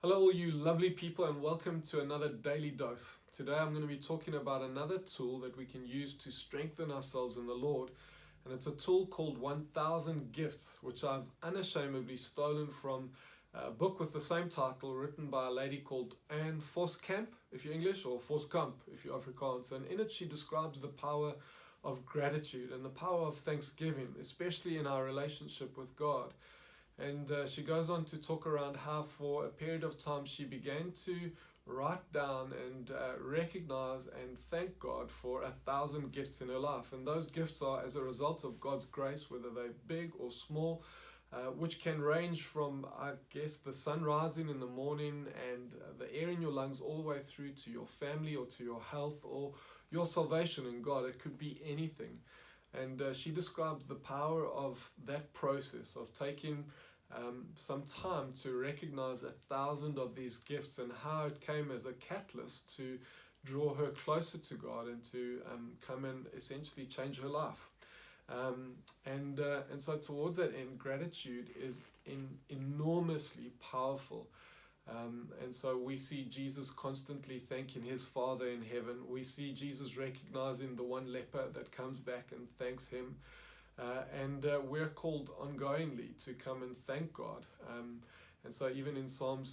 Hello, all you lovely people, and welcome to another Daily Dose. Today I'm going to be talking about another tool that we can use to strengthen ourselves in the Lord, and it's a tool called 1000 Gifts, which I've unashamedly stolen from a book with the same title written by a lady called Anne Voskamp, if you're English, or Voskamp if you're Afrikaans, and in it she describes the power of gratitude and the power of thanksgiving, especially in our relationship with God. And she goes on to talk around how for a period of time she began to write down and recognize and thank God for 1000 gifts in her life. And those gifts are as a result of God's grace, whether they're big or small, which can range from, I guess, the sun rising in the morning and the air in your lungs all the way through to your family or to your health or your salvation in God. It could be anything. And she describes the power of that process of taking some time to recognize 1000 of these gifts and how it came as a catalyst to draw her closer to God and to come and essentially change her life. And so towards that end, gratitude is enormously powerful. And so we see Jesus constantly thanking his Father in heaven. We see Jesus recognizing the one leper that comes back and thanks him. And we're called ongoingly to come and thank God. And so even in Psalm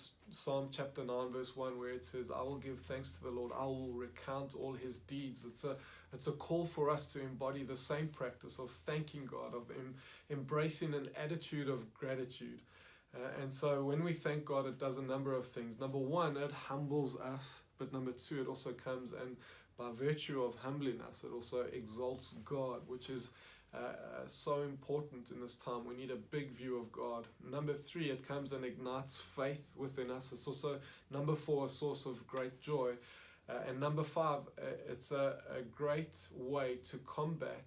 chapter 9 verse 1, where it says, I will give thanks to the Lord, I will recount all his deeds. It's a call for us to embody the same practice of thanking God, of embracing an attitude of gratitude. And so when we thank God, it does a number of things. Number one, it humbles us. But number two, it also comes and by virtue of humbling us, it also exalts God, which is so important in this time. We need a big view of God. Number three, it comes and ignites faith within us. It's also, number four, a source of great joy. And number five, it's a great way to combat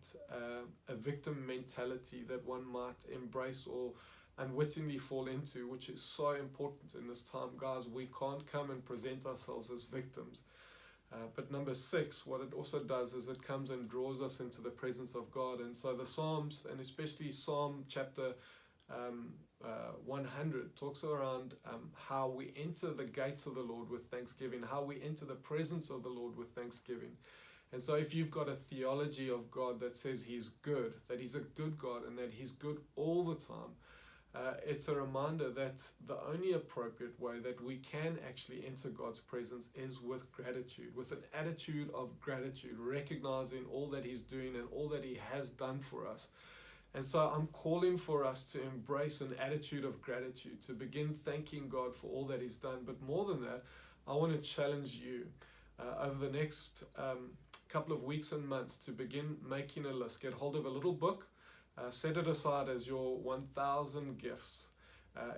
a victim mentality that one might embrace or unwittingly fall into, which is so important in this time. Guys, we can't come and present ourselves as victims. But number six, what it also does is it comes and draws us into the presence of God. And so the Psalms, and especially Psalm chapter 100, talks around how we enter the gates of the Lord with thanksgiving, how we enter the presence of the Lord with thanksgiving. And so if you've got a theology of God that says he's good, that he's a good God and that he's good all the time, it's a reminder that the only appropriate way that we can actually enter God's presence is with gratitude, with an attitude of gratitude, recognizing all that he's doing and all that he has done for us. And so I'm calling for us to embrace an attitude of gratitude, to begin thanking God for all that he's done. But more than that, I want to challenge you over the next couple of weeks and months to begin making a list. Get hold of a little book. Set it aside as your 1000 gifts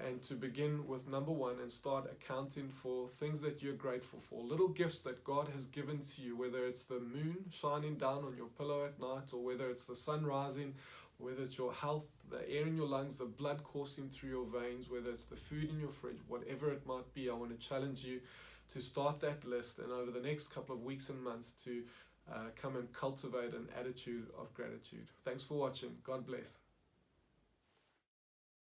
and to begin with number one and start accounting for things that you're grateful for, little gifts that God has given to you, whether it's the moon shining down on your pillow at night or whether it's the sun rising, whether it's your health, the air in your lungs, the blood coursing through your veins, whether it's the food in your fridge, whatever it might be. I want to challenge you to start that list and over the next couple of weeks and months to come and cultivate an attitude of gratitude. Thanks for watching. God bless.